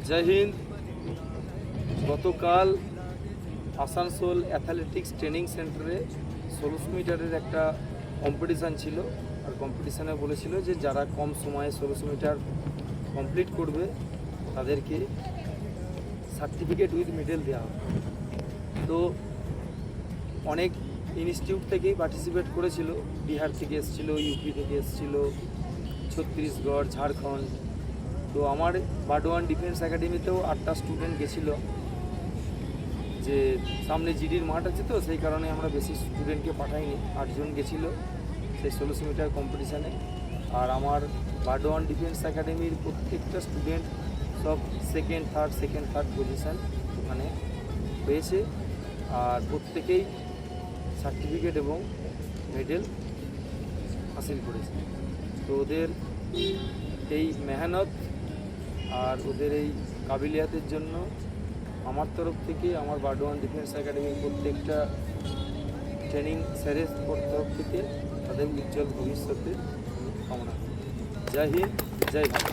জয় হিন্দ। গতকাল Asansol athletics training সেন্টারে 1600 মিটারের একটা কম্পিটিশান ছিল। আর কম্পিটিশানে বলেছিল যে যারা কম সময়ে 1600 মিটার কমপ্লিট করবে তাদেরকে সার্টিফিকেট উইথ মেডেল দেওয়া হবে। তো অনেক ইনস্টিটিউট থেকেই পার্টিসিপেট করেছিল। বিহার থেকে এসেছিল, ইউপি থেকে এসেছিল, ছত্তিশগড়, ঝাড়খণ্ড। তো আমার বাডওয়ান ডিফেন্স একাডেমিতেও 8টা স্টুডেন্ট গেছিলো। যে সামনে জিডির মাঠ আছে, তো সেই কারণে আমরা বেশি স্টুডেন্টকে পাঠাইনি, 8 জন গেছিলো সেই 1600 মিটার কম্পিটিশানে। আর আমার বাডওয়ান ডিফেন্স একাডেমির প্রত্যেকটা স্টুডেন্ট সব সেকেন্ড থার্ড পজিশান ওখানে পেয়েছে। আর প্রত্যেকেই সার্টিফিকেট এবং মেডেল হাসিল করেছে। তো ওদের এই মেহনত আর ওদের এই কাবিলিয়াতের জন্য আমার তরফ থেকে, আমার বাডওয়ান ডিফেন্স একাডেমির প্রত্যেকটা ট্রেনিং স্যারের তরফ থেকে তাদের উজ্জ্বল ভবিষ্যতের কামনা করি। জয় হিন্দ, জয় ভারত।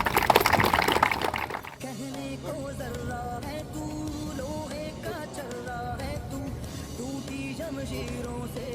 कहने को जर्रा है तू, लोहे का चर्रा है तू, टूटी जमशीरों से